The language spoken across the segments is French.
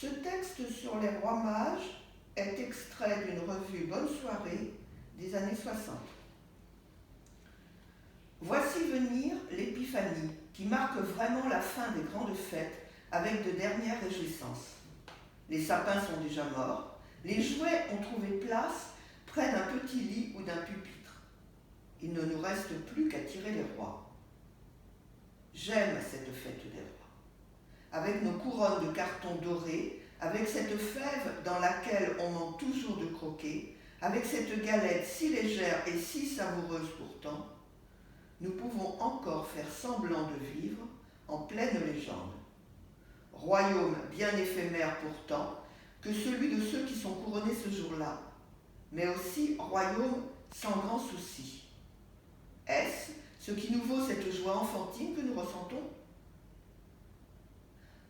Ce texte sur les rois mages est extrait d'une revue Bonne Soirée des années 60. Voici venir l'épiphanie, qui marque vraiment la fin des grandes fêtes avec de dernières réjouissances. Les sapins sont déjà morts, les jouets ont trouvé place près d'un petit lit ou d'un pupitre. Il ne nous reste plus qu'à tirer les rois. J'aime cette fête des rois. Avec nos couronnes de carton doré, avec cette fève dans laquelle on manque toujours de croquer, avec cette galette si légère et si savoureuse pourtant, nous pouvons encore faire semblant de vivre en pleine légende. Royaume bien éphémère pourtant que celui de ceux qui sont couronnés ce jour-là, mais aussi royaume sans grand souci. Est-ce ce qui nous vaut cette joie enfantine que nous ressentons ?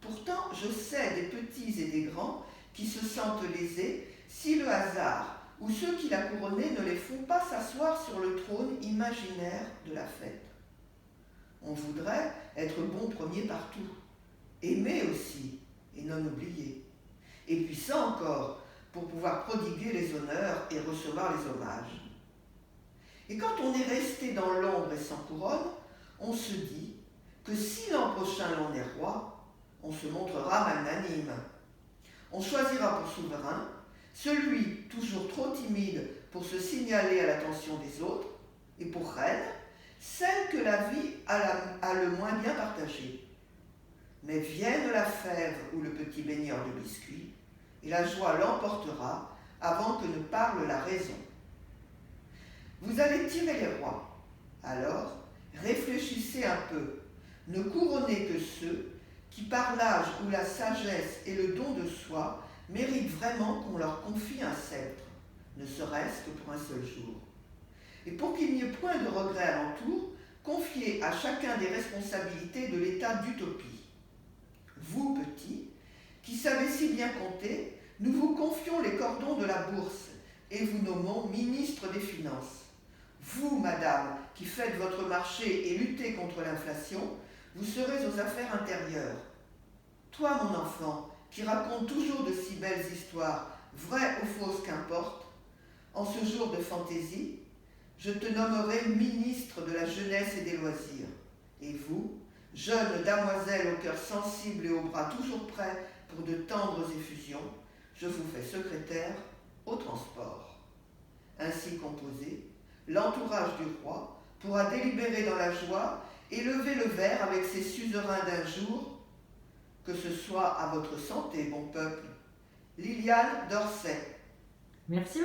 Pourtant, je sais des petits et des grands qui se sentent lésés si le hasard ou ceux qui la couronnaient ne les font pas s'asseoir sur le trône imaginaire de la fête. On voudrait être bon premier partout, aimer aussi et non oublier, et puissant encore pour pouvoir prodiguer les honneurs et recevoir les hommages. Et quand on est resté dans l'ombre et sans couronne, on se dit que si l'an prochain l'on est roi, on se montrera magnanime. On choisira pour souverain celui toujours trop timide pour se signaler à l'attention des autres, et pour reine, celle que la vie a le moins bien partagée. Mais vienne la fève ou le petit baigneur de biscuits, et la joie l'emportera avant que ne parle la raison. Vous allez tirer les rois. Alors, réfléchissez un peu. Ne couronnez que ceux qui, par l'âge ou la sagesse et le don de soi, méritent vraiment qu'on leur confie un sceptre, ne serait-ce que pour un seul jour. Et pour qu'il n'y ait point de regret alentour, confiez à chacun des responsabilités de l'état d'utopie. Vous, petits, qui savez si bien compter, nous vous confions les cordons de la bourse et vous nommons ministre des Finances. Vous, madame, qui faites votre marché et luttez contre l'inflation, vous serez aux affaires intérieures. Toi, mon enfant, qui raconte toujours de si belles histoires, vraies ou fausses qu'importe, en ce jour de fantaisie, je te nommerai ministre de la jeunesse et des loisirs. Et vous, jeune damoiselle au cœur sensible et aux bras toujours prêts pour de tendres effusions, je vous fais secrétaire au transport. Ainsi composé, l'entourage du roi pourra délibérer dans la joie et lever le verre avec ses suzerains d'un jour. Que ce soit à votre santé, bon peuple. Liliane d'Orsay. Merci.